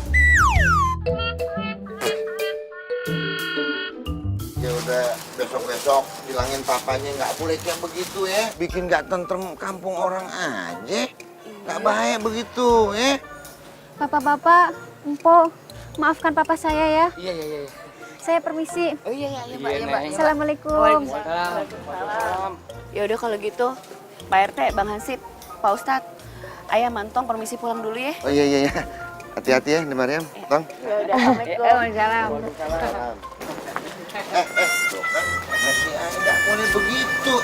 besok-besok bilangin papanya nggak boleh kayak begitu ya. Bikin nggak tentrem kampung orang aja. Nggak bahaya begitu ya. Bapak-bapak, Empo, maafkan papa saya ya. Iya. Saya permisi. Oh iya Pak, iya Pak. Assalamualaikum. Ya udah kalau gitu, Pak RT, Bang Hansip, Pak Ustadz, Ayah Mantong permisi pulang dulu ya. Oh iya. Hati-hati ya, Nih Mariam. Tong. Ya udah, Assalamualaikum. Tuh kan, si Ayah nggak boleh begitu.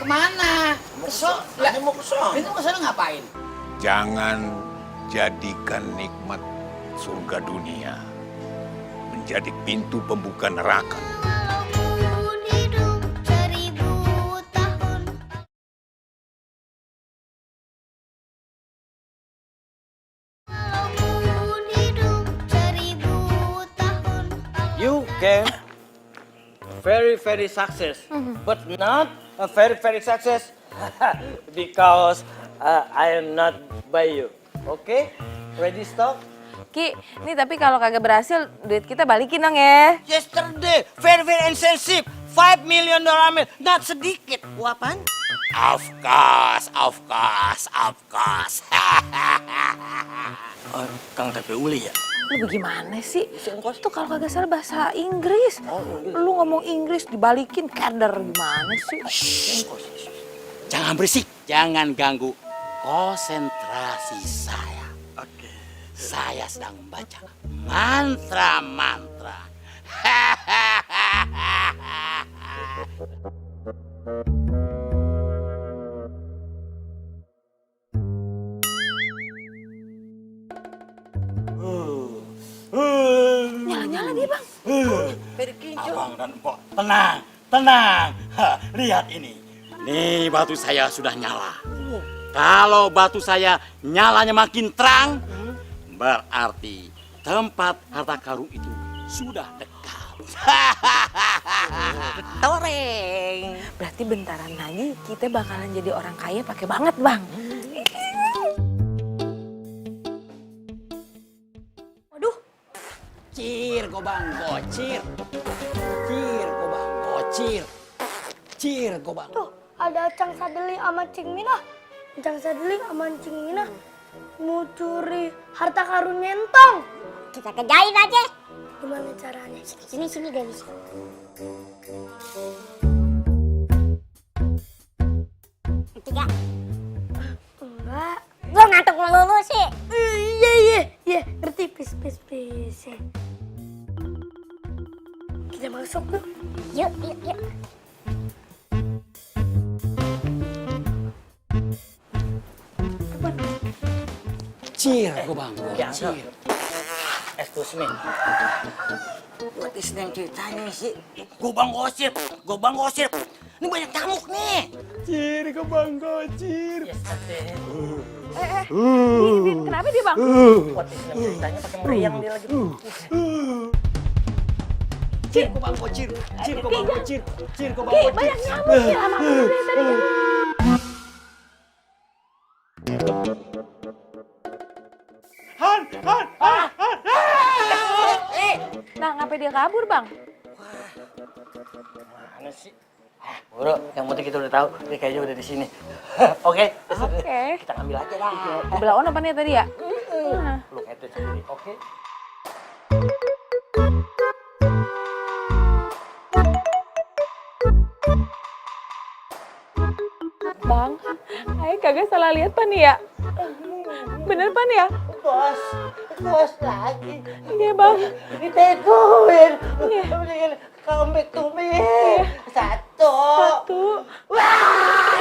Kemana? Kesok. Lah, mau kesana. Itu kesana ngapain? Jangan jadikan nikmat surga dunia menjadi pintu pembuka neraka. You can very success, but not a very success because I am not by you. Okay? Ready stop? Ki, ini tapi kalau kagak berhasil, duit kita balikin dong ya. Yesterday, very insensitive. $5 million amil, not sedikit. Apaan? Of course. Kang Tepe Uli ya? Lu bagaimana sih? Itu kalau kagak salah bahasa Inggris. Lu ngomong Inggris dibalikin keder gimana sih? Jangan berisik, jangan ganggu konsentrasi saya. Oke. Saya sedang membaca mantra-mantra. Nyala-nyala dia, Bang. Abang dan Empok, tenang. Lihat ini. Nih batu saya sudah nyala. Kalau batu saya nyalanya makin terang, berarti tempat harta karun itu sudah dekat. Toreng. Berarti bentaran lagi kita bakalan jadi orang kaya pakai banget, Bang. Waduh. Cir gobang bocir. Cir gobang. Tuh, ada Cang Sadeli sama Cing Minah. Cang Sadeli sama Cing Minah mau curi harta karun Nyentong. Kita kerjain aja. Gimana caranya? Sini Denis. Tiga. Enggak. Gua ngantuk melulu sih. Iya, ngerti pis. Kita masuk tuh. Yuk. Cir gobang bocir. Excuse me. What is name ceritanya sih? Gobang gosip. Ini banyak nyamuk nih. Cir gobang gocir. Kenapa dia, Bang? What is name ceritanya pakai meriang dia lagi. Cir gobang gocir. Banyak nyamuk sih lama dari tadi. Han. Nah, ngapain dia kabur, Bang? Mana sih? Bro, yang penting kita udah tahu, dia kayaknya udah di sini. Oke. Kita ambil aja lah. Belaon apa nih tadi ya? Lu itu sendiri, oke? Bang, Ayo kagak salah lihat Pan ya? Bener Pan ya? Bos lagi. Iya Bang. Diteguin. Iya. Come to me. Satu. Wah!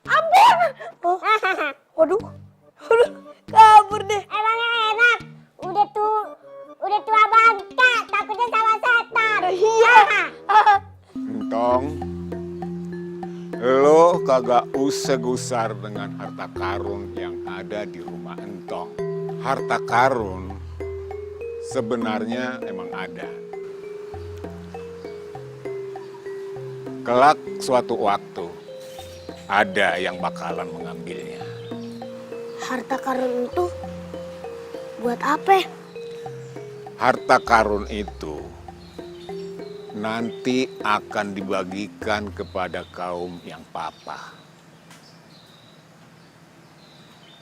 Ampun! Waduh, kabur deh. Emangnya enak? Udah tua bangka, takutnya sama setan. Iya. Entong, lo kagak usah gusar dengan harta karun yang ada di rumah Entong. Harta karun sebenarnya emang ada. Kelak suatu waktu ada yang bakalan mengambilnya. Harta karun itu buat apa? harta karun itu nanti akan dibagikan kepada kaum yang papa.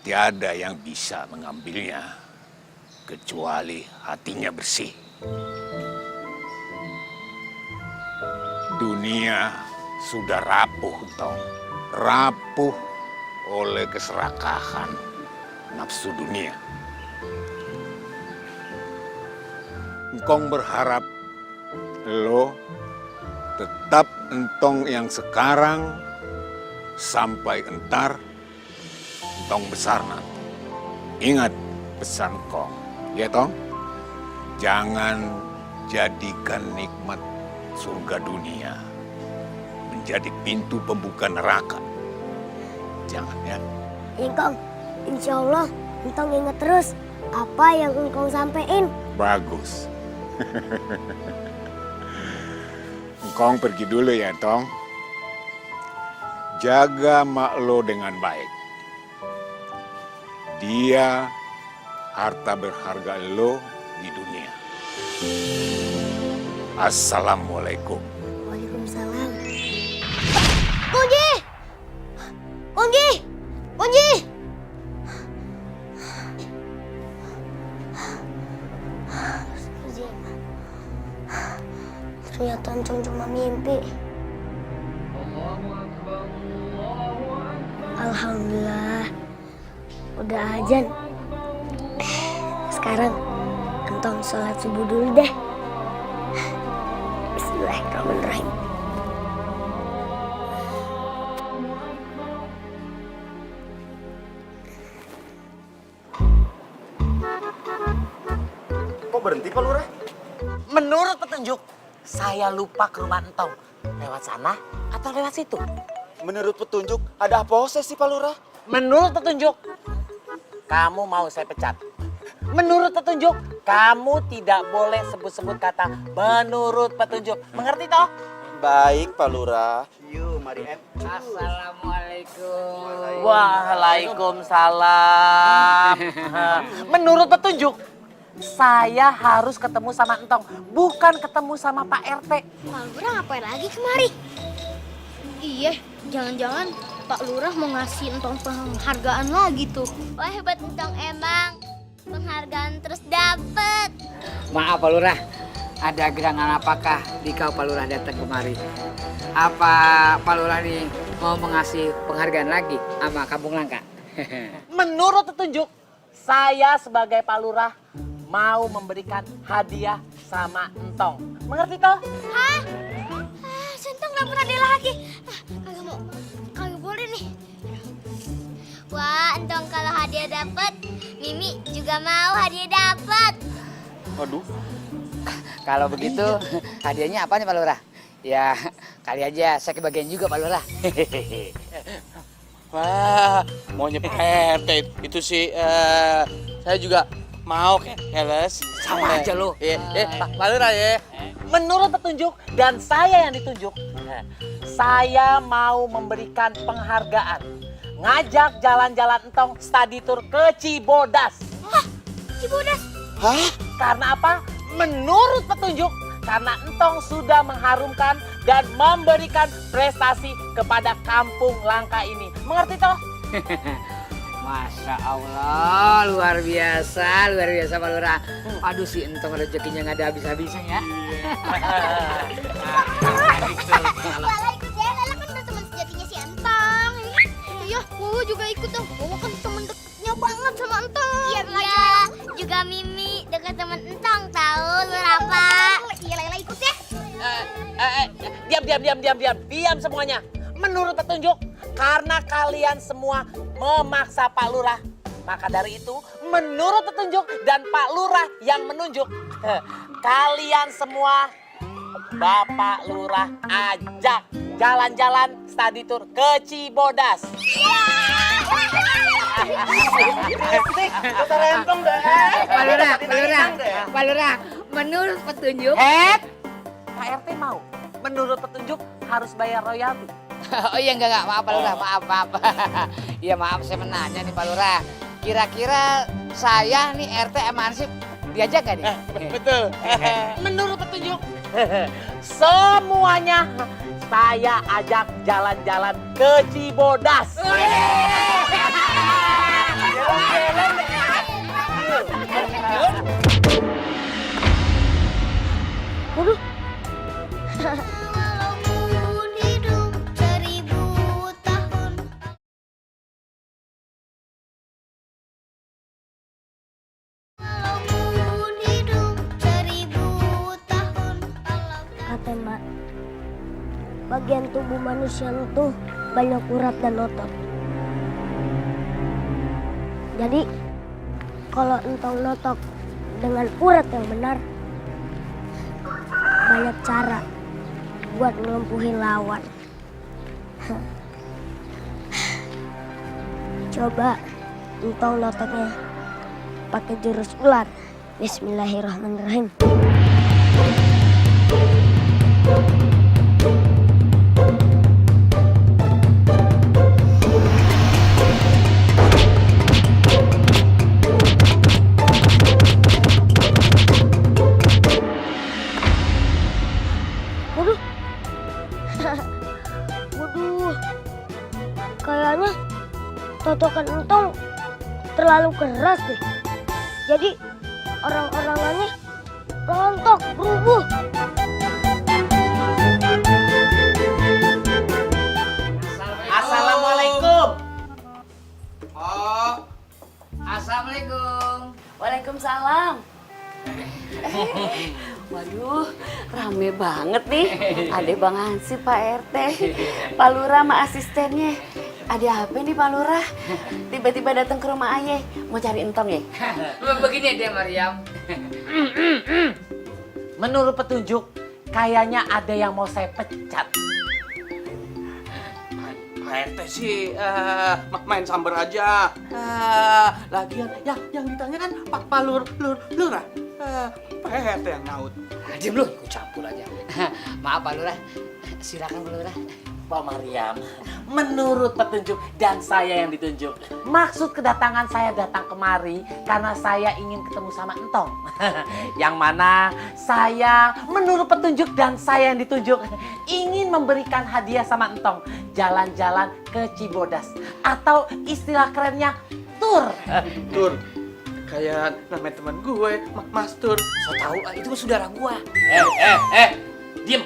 Tiada yang bisa mengambilnya kecuali hatinya bersih. Dunia sudah rapuh, Tong. Rapuh oleh keserakahan nafsu dunia. Engkong berharap lo tetap entong yang sekarang sampai entar entong besar nanti. Ingat pesan kong, ya Tong? Jangan jadikan nikmat surga dunia menjadi pintu pembuka neraka. Jangan ya. Engkong, insya Allah Entong ingat terus apa yang Engkong sampein. Bagus. Engkong pergi dulu ya, Tong. Jaga mak lo dengan baik. Dia harta berharga lo di dunia. Assalamualaikum. Waalaikumsalam. Kunci! Kunci! Kunci! Ternyata Entong cuma mimpi. Alhamdulillah, udah azan. Sekarang Entong sholat subuh dulu deh. Bismillahirrahmanirrahim. Kok berhenti Pak Lurah? Menurut petunjuk, saya lupa ke rumah Entong. Lewat sana atau lewat situ? Menurut petunjuk, ada apa sih Pak Lurah? Menurut petunjuk, kamu mau saya pecat. Menurut petunjuk, kamu tidak boleh sebut-sebut kata menurut petunjuk. Mengerti toh? Baik Pak Lurah. Yuk, mari Em. Assalamualaikum. Waalaikumsalam. Menurut petunjuk, saya harus ketemu sama Entong, bukan ketemu sama Pak RT. Pak Lurah ngapain lagi kemari? Iya, jangan-jangan Pak Lurah mau ngasih Entong penghargaan lagi tuh. Wah, hebat Entong emang. Penghargaan terus dapet. Maaf Pak Lurah, ada gerangan apakah di kau Pak Lurah datang kemari? Apa Pak Lurah nih mau mengasih penghargaan lagi sama Kampung Langka? Menurut petunjuk, saya sebagai Pak Lurah mau memberikan hadiah sama Entong. Mengerti toh? Hah? Entong gak pernah dia lagi. Kagak mau, kagak boleh nih. Wah, Entong kalau hadiah dapet, Mimi juga mau hadiah dapet. Waduh. Kalau begitu hadiahnya apa nih Pak Lurah? Ya kali aja saya kebagian juga Pak Lurah. Wah, maunya Pak RT itu sih saya juga mau keles. Sama aja lo. Pak Lurah ya. Menurut petunjuk dan saya yang ditunjuk, saya mau memberikan penghargaan. Ngajak jalan-jalan Entong study tour ke Cibodas. Hah? Cibodas? Hah? Karena apa? Menurut petunjuk, karena Entong sudah mengharumkan dan memberikan prestasi kepada Kampung Langka ini. Mengerti toh? Masya Allah, luar biasa Pak Lurah. Aduh si Entong rezekinya nggak ada habis-habisnya ya. Lala ikut ya, Lala kan udah teman sejatinya si Entong. Iya, Wowo juga ikut dong. Wowo kan teman dekatnya banget sama Entong. Iya, juga Mimi dekat teman Entong tahu lu apa? Iya, Lala ikut ya. Diam semuanya. Menurut petunjuk, karena kalian semua memaksa Pak Lurah, maka dari itu menurut petunjuk dan Pak Lurah yang menunjuk, kalian semua Bapak Lurah ajak jalan-jalan study tour ke Cibodas. Pak Lurah, menurut petunjuk. Pak RT mau. Menurut petunjuk harus bayar royalti. Oh iya enggak, maaf Pak Lurah, maaf. Iya maaf saya menanya nih Pak Lurah. Kira-kira saya nih RT sama Ansip Diajak gak nih? Betul. Menurut petunjuk, semuanya saya ajak jalan-jalan ke Cibodas. Waduh. Kata Mak, bagian tubuh manusia itu banyak urat dan otot. Jadi, kalau entong notok dengan urat yang benar, banyak cara buat ngelumpuhin lawan. Coba entong notoknya pakai jurus ular. Bismillahirrahmanirrahim. Waduh. Waduh. Kayaknya totokan entong terlalu keras deh. Jadi orang-orangannya rontok, rubuh. Assalamualaikum. Oh, assalamualaikum. Waalaikumsalam. Waduh, rame banget nih. Ada Bang Hansip, Pak RT, Pak Lurah sama asistennya. Ada apa nih Pak Lurah? Tiba-tiba datang ke rumah Ayah, mau cari entong ya? Begini deh Mariam. Menurut petunjuk, kayaknya ada yang mau saya pecat. Pak RT sih main samber aja. Lagian yang ditanya kan Pak Lurah. Pak RT yang nyaut. Diam lu, ikut campur aja. Maaf Pak Lurah. Silakan Pak Lurah. Pak Mariam, menurut petunjuk dan saya yang ditunjuk. Maksud kedatangan saya datang kemari karena saya ingin ketemu sama entong. Yang mana saya menurut petunjuk dan saya yang ditunjuk ingin memberikan hadiah sama entong. Jalan-jalan ke Cibodas. Atau istilah kerennya tur. Tur. Kayak namanya teman gue, Mas Tur. So tahu itu kan saudara gua. Diem.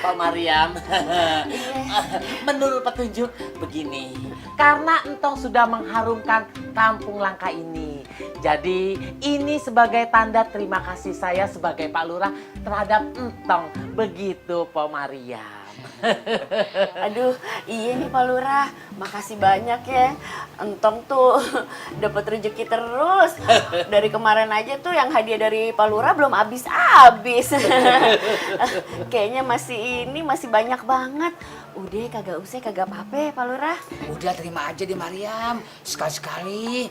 Pak Mariam, menurut petunjuk begini, karena entong sudah mengharumkan kampung Langka ini, jadi ini sebagai tanda terima kasih saya sebagai Pak Lurah terhadap entong. Begitu Pak Mariam. Aduh, iya nih Pak Lurah, makasih banyak ya. Entong tuh dapat rezeki terus. Dari kemarin aja tuh yang hadiah dari Pak Lurah belum habis-habis. Kayaknya masih banyak banget. Udah kagak usah, kagak apa-apa Pak Lurah. Udah terima aja deh Mariam. Sekali-sekali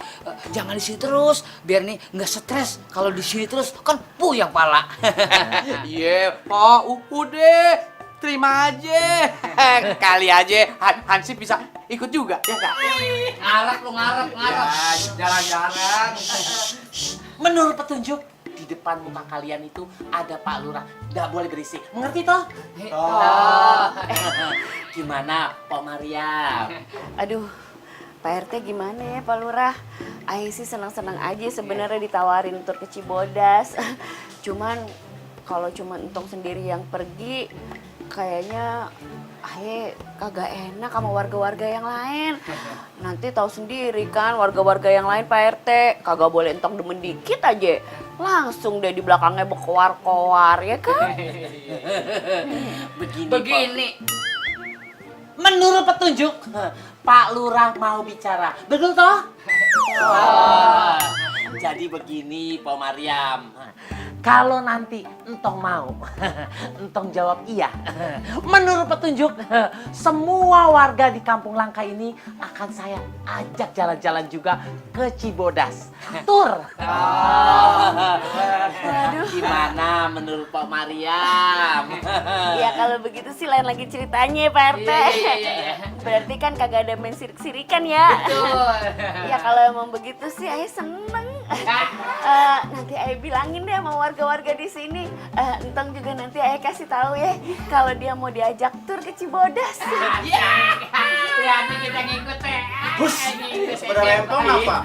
jangan di sini terus, biar nih nggak stres. Kalau di sini terus kan puyeng pala. Iya, Pak, udah. Terima aja. Kali aja Hansip bisa ikut juga, ya Kak? Ngarap lu, ngarap. Jalan-jalan. Menurut petunjuk, di depan muka kalian itu ada Pak Lurah. Nggak boleh berisik. Mengerti toh? Gimana Pak Mariam? Aduh, Pak RT gimana ya Pak Lurah? Ayah sih senang-senang aja sebenarnya ditawarin tur ke Cibodas. Cuman kalau cuma entong sendiri yang pergi, kayaknya Ayah kagak enak sama warga-warga yang lain. Nanti tahu sendiri kan warga-warga yang lain Pak RT kagak boleh entong demen dikit aja. Langsung deh di belakangnya berkoar-koar ya kan? Begini. Menurut petunjuk, Pak Lurah mau bicara. Betul toh? Jadi begini Pak Mariam. Kalau nanti entong mau, entong jawab iya. Menurut petunjuk, semua warga di Kampung Langka ini akan saya ajak jalan-jalan juga ke Cibodas. Tur. Gimana menurut Pak Mariam? Ya kalau begitu sih lain lagi ceritanya Pak RT. Iya. Berarti kan kagak ada main sirik-sirikan ya. Betul. Ya kalau emang begitu sih Ayah seneng. Nanti ayah bilangin deh sama warga-warga di sini. Entong juga nanti ayah kasih tahu ya kalau dia mau diajak tur ke Cibodas. Nanti kita ngikut teh. Sepeda rempong apa?